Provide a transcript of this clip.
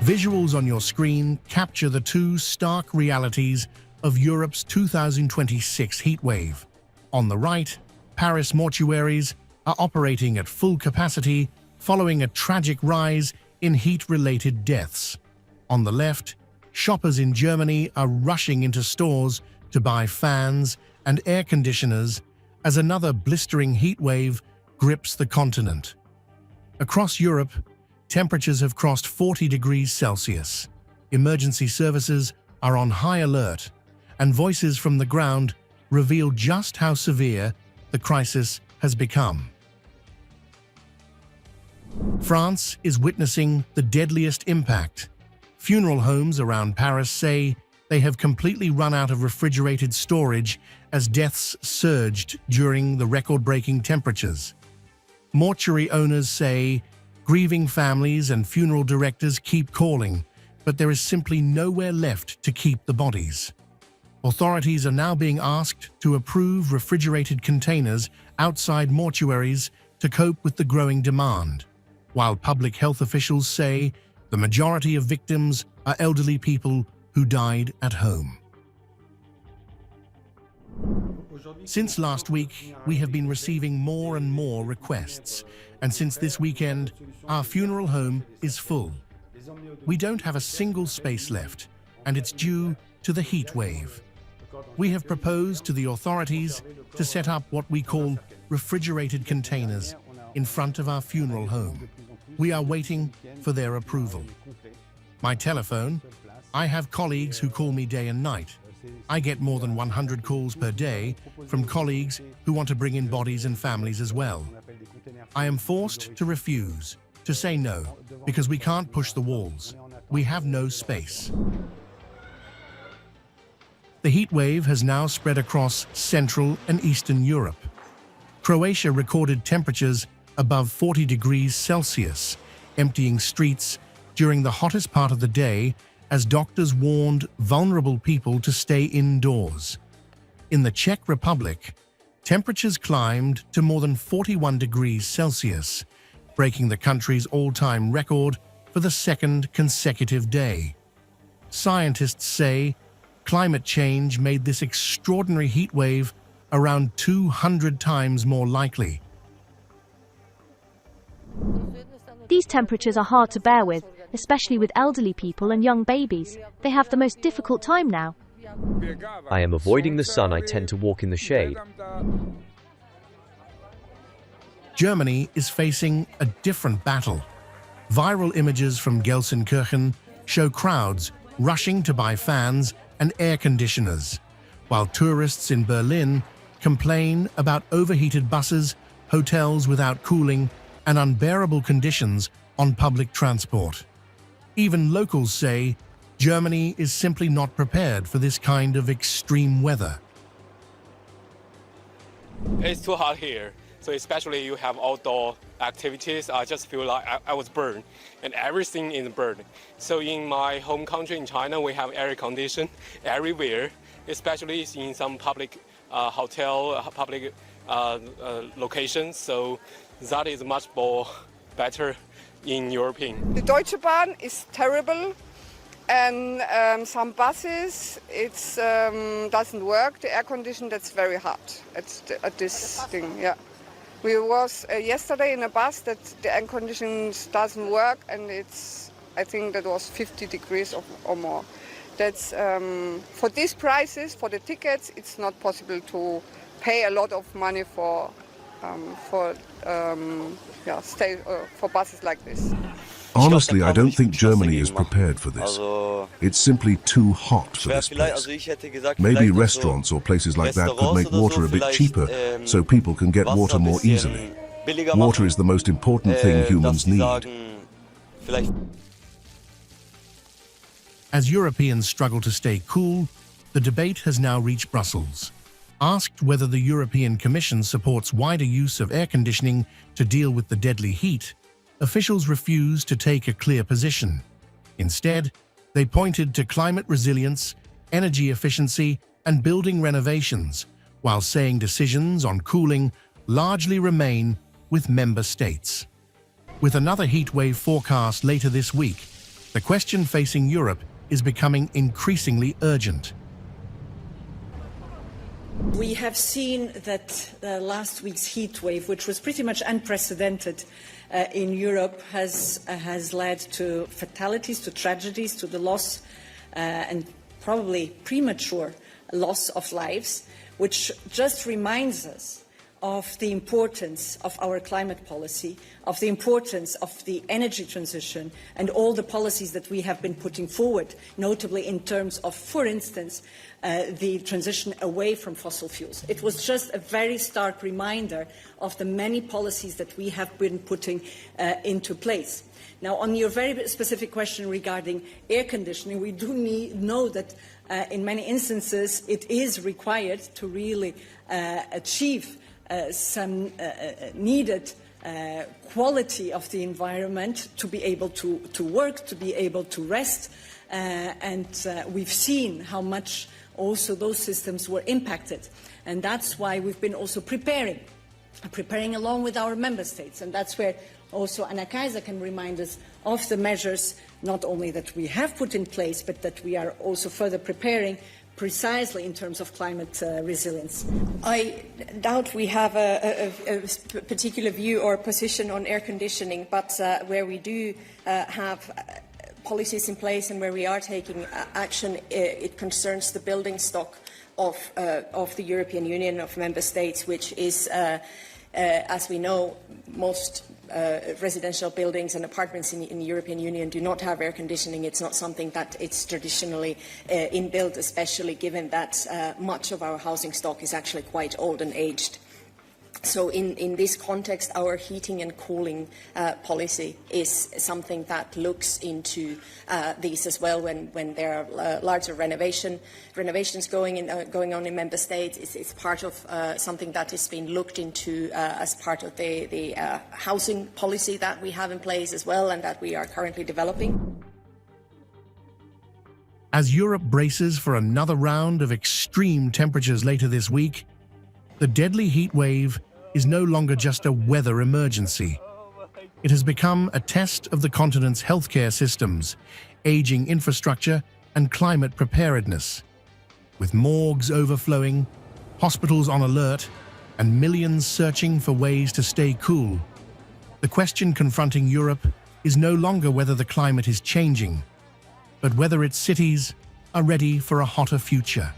Visuals on your screen capture the two stark realities of Europe's 2026 heatwave. On the right, Paris mortuaries are operating at full capacity following a tragic rise in heat-related deaths. On the left, shoppers in Germany are rushing into stores to buy fans and air conditioners as another blistering heatwave grips the continent. Across Europe, temperatures have crossed 40 degrees Celsius. Emergency services are on high alert, and voices from the ground reveal just how severe the crisis has become. France is witnessing the deadliest impact. Funeral homes around Paris say they have completely run out of refrigerated storage as deaths surged during the record-breaking temperatures. Mortuary owners say grieving families and funeral directors keep calling, but there is simply nowhere left to keep the bodies. Authorities are now being asked to approve refrigerated containers outside mortuaries to cope with the growing demand, while public health officials say the majority of victims are elderly people who died at home. Since last week, we have been receiving more and more requests, and since this weekend, our funeral home is full. We don't have a single space left, and it's due to the heat wave. We have proposed to the authorities to set up what we call refrigerated containers in front of our funeral home. We are waiting for their approval. My telephone, I have colleagues who call me day and night. I get more than 100 calls per day from colleagues who want to bring in bodies and families as well. I am forced to refuse, to say no, because we can't push the walls. We have no space. The heat wave has now spread across Central and Eastern Europe. Croatia recorded temperatures above 40 degrees Celsius, emptying streets during the hottest part of the day as doctors warned vulnerable people to stay indoors. In the Czech Republic, temperatures climbed to more than 41 degrees Celsius, breaking the country's all-time record for the second consecutive day. Scientists say climate change made this extraordinary heat wave around 200 times more likely. These temperatures are hard to bear with, especially with elderly people and young babies. They have the most difficult time now. I am avoiding the sun. I tend to walk in the shade. Germany is facing a different battle. Viral images from Gelsenkirchen show crowds rushing to buy fans and air conditioners, while tourists in Berlin complain about overheated buses, hotels without cooling, and unbearable conditions on public transport. Even locals say Germany is simply not prepared for this kind of extreme weather. It's too hot here, so especially you have outdoor activities, I just feel like I was burned, and everything is burned. So in my home country in China, we have air condition everywhere, especially in some public hotel, public locations. So that is much more better in European. The Deutsche Bahn is terrible, and some buses it doesn't work. The air condition, that's very hot at this thing. Yeah, we was yesterday in a bus that the air conditioning doesn't work, and I think that was 50 degrees or more. That's for these prices, for the tickets, it's not possible to pay a lot of money for buses like this. Honestly, I don't think Germany is prepared for this. It's simply too hot for this place. Maybe restaurants or places like that could make water a bit cheaper so people can get water more easily. Water is the most important thing humans need. As Europeans struggle to stay cool, the debate has now reached Brussels. Asked whether the European Commission supports wider use of air conditioning to deal with the deadly heat, officials refused to take a clear position. Instead, they pointed to climate resilience, energy efficiency, and building renovations, while saying decisions on cooling largely remain with member states. With another heatwave forecast later this week, The question facing Europe is becoming increasingly urgent. We have seen that last week's heat wave, which was pretty much unprecedented in Europe, has led to fatalities, to tragedies, to the loss and probably premature loss of lives, which just reminds us of the importance of our climate policy, of the importance of the energy transition and all the policies that we have been putting forward, notably in terms of, for instance, the transition away from fossil fuels. It was just a very stark reminder of the many policies that we have been putting into place. Now, on your very specific question regarding air conditioning, we do know that in many instances it is required to really achieve some needed quality of the environment to be able to work, to be able to rest, and we've seen how much also those systems were impacted. And that's why we've been also preparing along with our member states, and that's where also Anna Kaiser can remind us of the measures not only that we have put in place, but that we are also further preparing precisely in terms of climate resilience. I doubt we have a particular view or position on air conditioning, but where we do have policies in place and where we are taking action, it concerns the building stock of the European Union, of member states, which is, as we know, most residential buildings and apartments in the European Union do not have air conditioning. It's not something that it's traditionally inbuilt, especially given that much of our housing stock is actually quite old and aged. So in this context, our heating and cooling policy is something that looks into these as well when there are larger renovations going on in member states. It's part of something that is being looked into as part of the housing policy that we have in place as well and that we are currently developing. As Europe braces for another round of extreme temperatures later this week, the deadly heat wave is no longer just a weather emergency. It has become a test of the continent's healthcare systems, aging infrastructure, and climate preparedness. With morgues overflowing, hospitals on alert, and millions searching for ways to stay cool, the question confronting Europe is no longer whether the climate is changing, but whether its cities are ready for a hotter future.